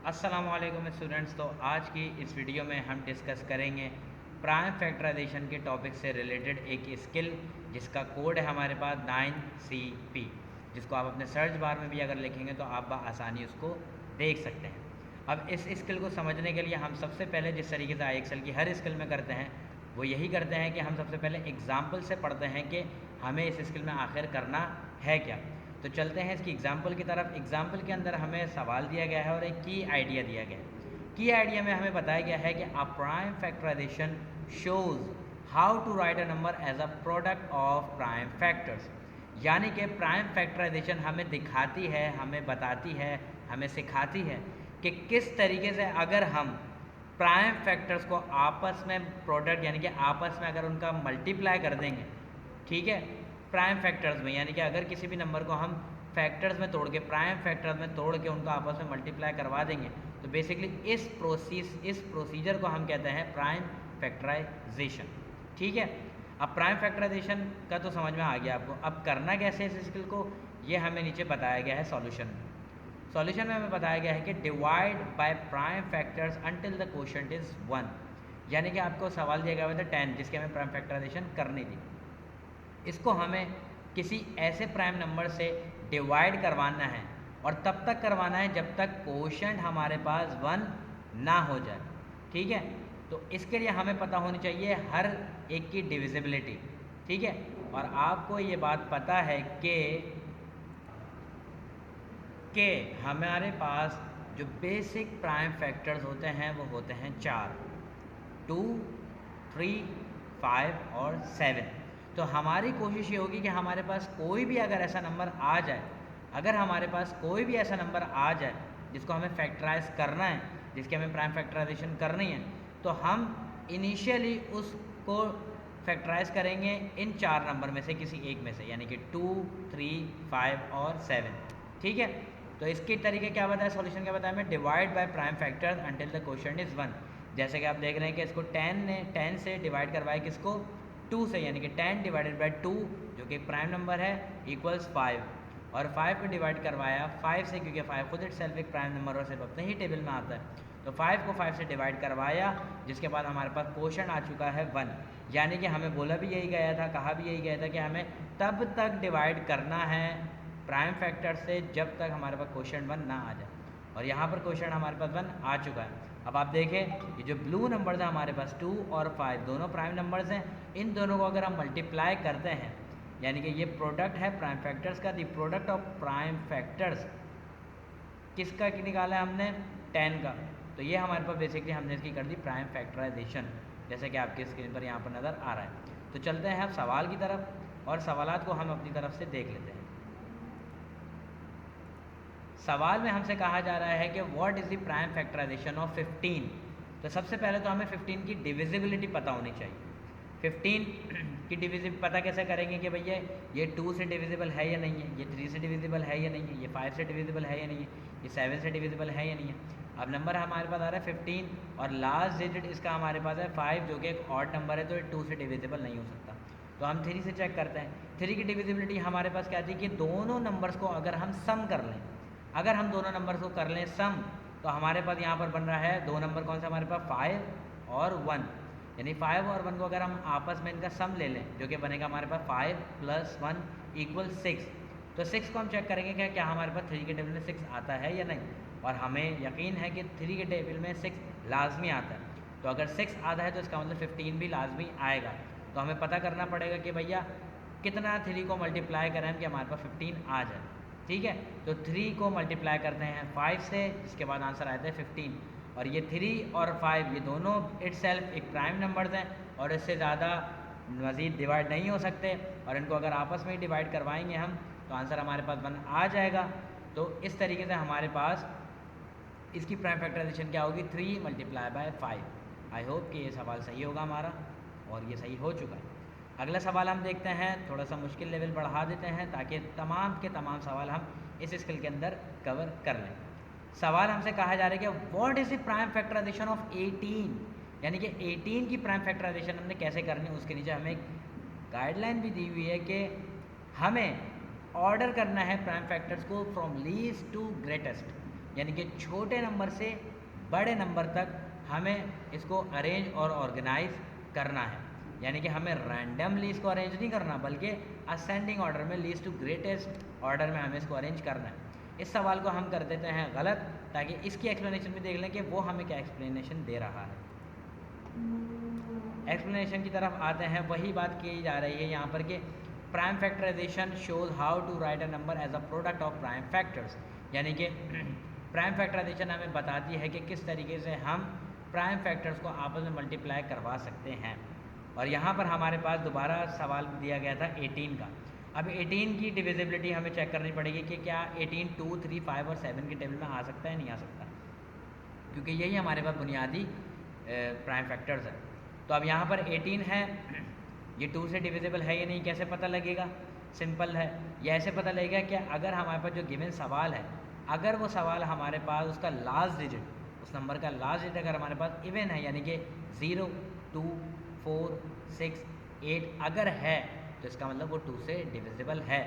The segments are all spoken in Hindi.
अस्सलामुअलैकुम स्टूडेंट्स। तो आज की इस वीडियो में हम डिस्कस करेंगे प्राइम फैक्टराइजेशन के टॉपिक से रिलेटेड एक स्किल जिसका कोड है हमारे पास 9CP, जिसको आप अपने सर्च बार में भी अगर लिखेंगे तो आप आसानी उसको देख सकते हैं। अब इस स्किल को समझने के लिए हम सबसे पहले जिस तरीके से एक्सेल की हर स्किल में करते हैं वो यही करते हैं कि हम सबसे पहले एग्जाम्पल से पढ़ते हैं कि हमें इस स्किल में आखिर करना है क्या। तो चलते हैं इसकी एग्जाम्पल की तरफ। एग्जाम्पल के अंदर हमें सवाल दिया गया है और एक की आइडिया दिया गया है। की आइडिया में हमें बताया गया है कि a prime factorization shows how to write a number as a product of prime factors, यानी कि प्राइम फैक्टराइजेशन हमें दिखाती है, हमें बताती है, हमें सिखाती है कि किस तरीके से अगर हम प्राइम फैक्टर्स को आपस में प्रोडक्ट यानी कि आपस में अगर उनका मल्टीप्लाई कर देंगे, ठीक है, प्राइम फैक्टर्स में, यानी कि अगर किसी भी नंबर को हम फैक्टर्स में तोड़ के प्राइम फैक्टर्स में तोड़ के उनको आपस में मल्टीप्लाई करवा देंगे तो बेसिकली इस प्रोसीजर को हम कहते हैं प्राइम फैक्टराइजेशन। ठीक है, अब प्राइम फैक्टराइजेशन का तो समझ में आ गया आपको। अब करना कैसे इस स्किल को, ये हमें नीचे बताया गया है सॉल्यूशन में। सॉल्यूशन में हमें बताया गया है कि divide by prime factors until the quotient is 1, यानी कि आपको सवाल दिया गया हुआ था 10 जिसके हमें प्राइम फैक्टराइजेशन करनी थी। इसको हमें किसी ऐसे प्राइम नंबर से डिवाइड करवाना है और तब तक करवाना है जब तक कोशेंट हमारे पास 1 ना हो जाए। ठीक है, तो इसके लिए हमें पता होनी चाहिए हर एक की डिविजिबिलिटी। ठीक है, और आपको ये बात पता है कि हमारे पास जो बेसिक प्राइम फैक्टर्स होते हैं वो होते हैं 4, 2, 3, 5 और 7। तो हमारी कोशिश ये होगी कि हमारे पास कोई भी अगर ऐसा नंबर आ जाए, अगर हमारे पास कोई भी ऐसा नंबर आ जाए जिसको हमें फैक्टराइज करना है, जिसकी हमें प्राइम फैक्टराइजेशन करनी है, तो हम इनिशियली उसको फैक्टराइज करेंगे इन 4 नंबर में से किसी एक में से, यानी कि 2, 3, 5 और 7। ठीक है, तो इसके तरीके क्या बताया, सॉल्यूशन क्या बताया हमें, divide by prime factors until the quotient is 1। जैसे कि आप देख रहे हैं कि इसको 10 से डिवाइड करवाया किसको, 2 से, यानी कि 10 डिवाइडेड बाई 2 जो कि प्राइम नंबर है इक्वल्स 5, और 5 को डिवाइड करवाया 5 से, क्योंकि 5 खुद इट सेल्फ एक प्राइम नंबर और सिर्फ अपने ही टेबल में आता है। तो 5 को 5 से डिवाइड करवाया, जिसके बाद हमारे पास क्वोशंट आ चुका है 1, यानी कि हमें बोला भी यही गया था, कहा भी यही गया था कि हमें तब तक डिवाइड करना है प्राइम फैक्टर से जब तक हमारे पास क्वोशंट 1 ना आ जाए, और यहाँ पर क्वोशंट हमारे पास 1 आ चुका है। अब आप देखें ये जो ब्लू नंबर्स हैं हमारे पास 2 और 5 दोनों प्राइम नंबर्स हैं, इन दोनों को अगर हम मल्टीप्लाई करते हैं, यानी कि ये प्रोडक्ट है प्राइम फैक्टर्स का, the product of prime factors किसका निकाला है हमने, 10 का। तो ये हमारे पास बेसिकली हमने इसकी कर दी प्राइम फैक्टराइजेशन, जैसे कि आपके स्क्रीन पर यहाँ पर नज़र आ रहा है। तो चलते हैं अब सवाल की तरफ, और सवालात को हम अपनी तरफ से देख लेते हैं। सवाल में हमसे कहा जा रहा है कि what is the prime factorization of 15। तो सबसे पहले तो हमें 15 की डिविजिबिलिटी पता होनी चाहिए। 15 की डिविजिबिलिटी पता कैसे करेंगे कि भैया ये 2 से डिविजिबल है या नहीं है, ये 3 से डिविजिबल है या नहीं है, ये 5 से डिविजिबल है या नहीं है, ये 7 से डिविजिबल है या नहीं है। अब नंबर हमारे पास आ रहा है 15 और लास्ट डिजिट इसका हमारे पास है 5 जो कि एक ऑड नंबर है, तो ये 2 से डिविजिबल नहीं हो सकता। तो हम 3 से चेक करते हैं। 3 की डिविजिबिलिटी हमारे पास क्या थी कि दोनों नंबर्स को अगर हम सम कर लें, अगर हम दोनों नंबर को कर लें सम, तो हमारे पास यहाँ पर बन रहा है दो नंबर कौन सा हमारे पास, 5 और 1, यानी 5 और 1 को अगर हम आपस में इनका सम ले लें जो कि बनेगा हमारे पास 5 + 1 = 6। तो 6 को हम चेक करेंगे कि क्या हमारे पास 3 के टेबल में 6 आता है या नहीं, और हमें यकीन है कि 3 के टेबल में 6 लाजमी आता है। तो अगर 6 आता है तो इसका मतलब 15 भी लाजमी आएगा। तो हमें पता करना पड़ेगा कि भैया कितना 3 को मल्टीप्लाई करें हम कि हमारे पास 15 आ जाए। ठीक है, तो 3 को मल्टीप्लाई करते हैं 5 से, जिसके बाद आंसर आता है 15, और ये 3 और 5 ये दोनों इटसेल्फ एक प्राइम नंबर्स हैं और इससे ज़्यादा मज़ीद डिवाइड नहीं हो सकते, और इनको अगर आपस में ही डिवाइड करवाएंगे हम तो आंसर हमारे पास 1 आ जाएगा। तो इस तरीके से हमारे पास इसकी प्राइम फैक्टराइजेशन क्या होगी, 3 × 5। आई होप कि ये सवाल सही होगा हमारा, और ये सही हो चुका है। अगला सवाल हम देखते हैं, थोड़ा सा मुश्किल लेवल बढ़ा देते हैं ताकि तमाम के तमाम सवाल हम इस स्किल के अंदर कवर कर लें। सवाल हमसे कहा जा रहा है कि what is the prime factorization of 18, यानी कि 18 की प्राइम फैक्टराइजेशन हमने कैसे करनी है। उसके नीचे हमें एक गाइडलाइन भी दी हुई है कि हमें ऑर्डर करना है प्राइम फैक्टर्स को फ्रॉम लीस्ट टू ग्रेटेस्ट। यानी कि छोटे नंबर से बड़े नंबर तक हमें इसको अरेंज और ऑर्गेनाइज करना है। यानी कि हमें रैंडमली इसको अरेंज नहीं करना, बल्कि असेंडिंग ऑर्डर में, लीस्ट टू ग्रेटेस्ट ऑर्डर में हमें इसको अरेंज करना है। इस सवाल को हम कर देते हैं गलत, ताकि इसकी एक्सप्लेनेशन भी देख लें कि वो हमें क्या एक्सप्लेनेशन दे रहा है। एक्सप्लेनेशन की तरफ आते हैं। वही बात की जा रही है यहाँ पर कि prime factorization shows how to write a number as a product of prime factors. यानी कि प्राइम फैक्टराइजेशन हमें बताती है कि किस तरीके से हम प्राइम फैक्टर्स को आपस में मल्टीप्लाई करवा सकते हैं। और यहाँ पर हमारे पास दोबारा सवाल दिया गया था 18 का। अब 18 की डिविजिबिलिटी हमें चेक करनी पड़ेगी कि क्या 18 2, 3, 5 और 7 के टेबल में आ सकता है, नहीं आ सकता, क्योंकि यही हमारे पास बुनियादी प्राइम फैक्टर्स है। तो अब यहाँ पर 18 है, ये 2 से डिविजिबल है या नहीं, कैसे पता लगेगा? सिंपल है, ये ऐसे पता लगेगा कि अगर हमारे पास जो गिवन सवाल है, अगर वो सवाल हमारे पास उसका लास्ट डिजिट, उस नंबर का लास्ट डिजिट अगर हमारे पास इवन है, यानी कि 0, 2, 4, 6, 8 अगर है, तो इसका मतलब वो 2 से डिविजिबल है।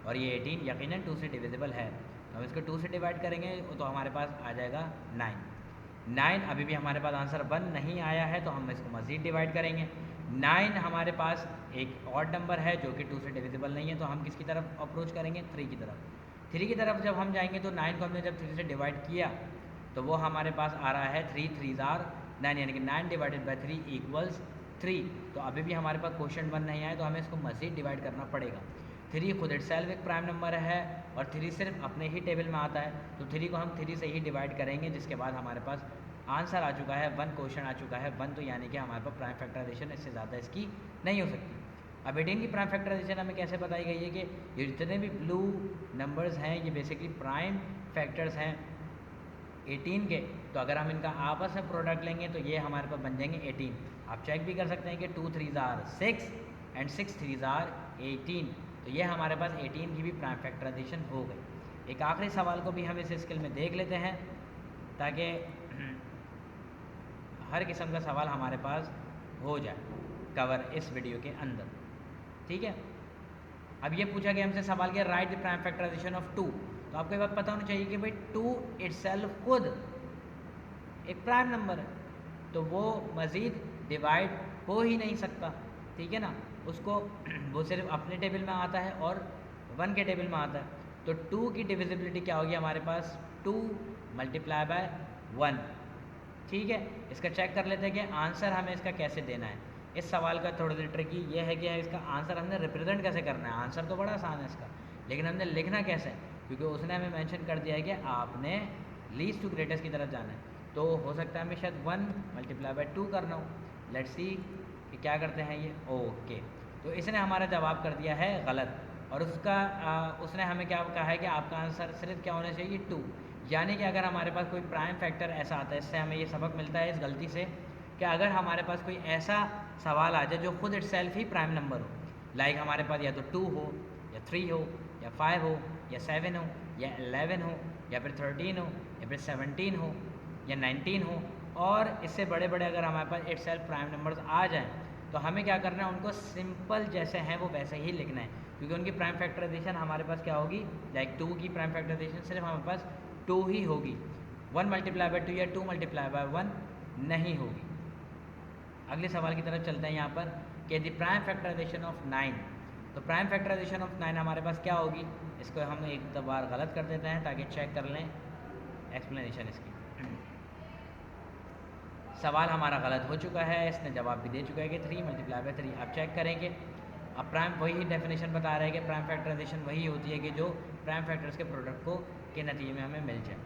और ये 18 यकीनन 2 से डिविजिबल है। तो हम इसको 2 से डिवाइड करेंगे तो हमारे पास आ जाएगा 9। अभी भी हमारे पास आंसर 1 नहीं आया है, तो हम इसको मज़ीद डिवाइड करेंगे। 9 हमारे पास एक ऑड नंबर है जो कि 2 से डिविजिबल नहीं है, तो हम किसकी तरफ अप्रोच करेंगे? 3 की तरफ। 3 की तरफ जब हम जाएंगे तो 9 को हमने जब 3 से डिवाइड किया तो वो हमारे पास आ रहा है 3 3s are 9, यानी कि 9 डिवाइडेड बाई 3 इक्वल्स 3। तो अभी भी हमारे पास क्वेश्चन 1 नहीं आया, तो हमें इसको मज़ीद डिवाइड करना पड़ेगा। 3 खुद इटसेल्फ एक प्राइम नंबर है और 3 सिर्फ अपने ही टेबल में आता है, तो 3 को हम 3 से ही डिवाइड करेंगे, जिसके बाद हमारे पास आंसर आ चुका है 1, क्वेश्चन आ चुका है 1। तो यानी कि हमारे पास प्राइम फैक्टराइजेशन इससे ज़्यादा इसकी नहीं हो सकती। अब 18 की प्राइम फैक्टराइजेशन हमें कैसे बताई गई है कि ये जितने भी ब्लू नंबर्स हैं ये बेसिकली प्राइम फैक्टर्स हैं 18 के। तो अगर हम इनका आपस में प्रोडक्ट लेंगे तो ये हमारे पास बन जाएंगे 18। आप चेक भी कर सकते हैं कि 2 3s are 6 and 6 3s are 18। तो ये हमारे पास 18 की भी प्राइम फैक्टराइजेशन हो गई। एक आखिरी सवाल को भी हम इस स्किल में देख लेते हैं, ताकि हर किस्म का सवाल हमारे पास हो जाए कवर इस वीडियो के अंदर। ठीक है, अब ये पूछा गया हमसे सवाल किया write the prime factorization of 2। तो आपको ये बात पता होनी चाहिए कि भाई 2 इटसेल्फ खुद एक प्राइम नंबर है, तो वो मज़ीद डिवाइड हो ही नहीं सकता। ठीक है ना, उसको वो सिर्फ अपने टेबल में आता है और 1 के टेबल में आता है। तो 2 की डिविजिबिलिटी क्या होगी हमारे पास? 2 मल्टीप्लाई बाय 1। ठीक है, इसका चेक कर लेते हैं कि आंसर हमें इसका कैसे देना है। इस सवाल का थोड़ा सा ट्रिकी ये है कि इसका आंसर हमने रिप्रेजेंट कैसे करना है। आंसर तो बड़ा आसान है इसका, लेकिन हमने लिखना कैसे है, क्योंकि उसने हमें मेंशन कर दिया है कि आपने लीस्ट टू ग्रेटेस्ट की तरफ जाना है। तो हो सकता है हमें शायद 1 मल्टीप्लाई बाय 2 करना हो। लेट्स सी कि क्या करते हैं ये। ओके, तो इसने हमारा जवाब कर दिया है गलत, और उसने हमें क्या कहा है कि आपका आंसर सिर्फ क्या होना चाहिए? 2। यानी कि अगर हमारे पास कोई प्राइम फैक्टर ऐसा आता है, इससे हमें ये सबक मिलता है इस गलती से कि अगर हमारे पास कोई ऐसा सवाल आ जाए जो खुद इटसेल्फ ही प्राइम नंबर हो, लाइक हमारे पास या तो 2 हो या 3 हो या 5 हो या 7 हो या 11 हो या फिर 13 हो या फिर 17 हो या 19 हो, और इससे बड़े बड़े अगर हमारे पास इटसेल्फ प्राइम नंबर्स आ जाएँ, तो हमें क्या करना है? उनको सिंपल जैसे हैं वो वैसे ही लिखना है, क्योंकि उनकी प्राइम फैक्टराइजेशन हमारे पास क्या होगी? लाइक 2 की प्राइम फैक्टराइजेशन सिर्फ हमारे पास 2 ही होगी। 1 मल्टीप्लाई बाय 2 या 2 मल्टीप्लाई बाय 1 नहीं होगी। अगले सवाल की तरफ चलते हैं यहाँ पर कि द प्राइम फैक्टराइजेशन ऑफ 9। तो प्राइम फैक्टराइजेशन ऑफ 9 हमारे पास क्या होगी? इसको हम एक बार गलत कर देते हैं ताकि चेक कर लें एक्सप्लेनेशन इसकी। सवाल हमारा गलत हो चुका है, इसने जवाब भी दे चुका है कि 3 मल्टीप्लाई बाय 3। आप चेक करेंगे, अब प्राइम वही डेफिनेशन बता रहे हैं कि प्राइम फैक्टराइजेशन वही होती है कि जो प्राइम फैक्टर्स के प्रोडक्ट को के नतीजे में हमें मिल जाए।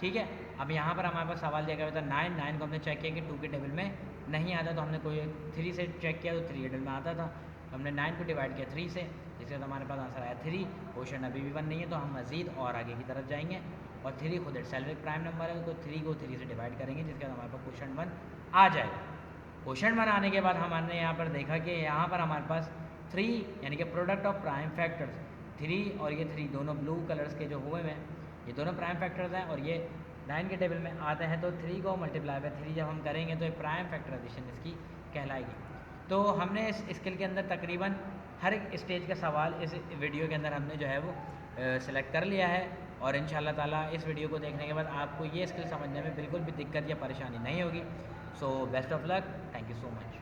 ठीक है, अब यहाँ पर हमारे पास सवाल दिया गया था 9 को हमने चेक किया कि 2 के टेबल में नहीं आता, तो हमने कोई 3 से चेक किया तो 3 के टेबल में आता था, तो हमने 9 को डिवाइड किया 3 से, जिसके बाद हमारे पास आंसर आया 3। क्वेश्चन अभी भी 1 नहीं है, तो हम मज़ीद और आगे की तरफ जाएंगे, और 3 खुद इटसेल्फ एक प्राइम नंबर है, तो 3 को 3 से डिवाइड करेंगे, जिसके बाद हमारे पास क्वेश्चन 1 आ जाएगा। क्वेश्चन 1 आने के बाद हमने यहाँ पर देखा कि यहाँ पर हमारे पास 3 यानी कि प्रोडक्ट ऑफ प्राइम फैक्टर्स 3 और ये 3 दोनों ब्लू कलर्स के जो हुए हैं ये दोनों प्राइम फैक्टर्स हैं, और ये 9 के टेबल में आते हैं। तो 3 को मल्टीप्लाई बाय 3 जब हम करेंगे तो ये प्राइम फैक्टराइजेशन इसकी कहलाएगी। तो हमने इस स्किल के अंदर तकरीबन हर एक स्टेज का सवाल इस वीडियो के अंदर हमने जो है वो सिलेक्ट कर लिया है। और इंशाल्लाह ताला इस वीडियो को देखने के बाद आपको ये स्किल समझने में बिल्कुल भी दिक्कत या परेशानी नहीं होगी। So best of luck, thank you so much.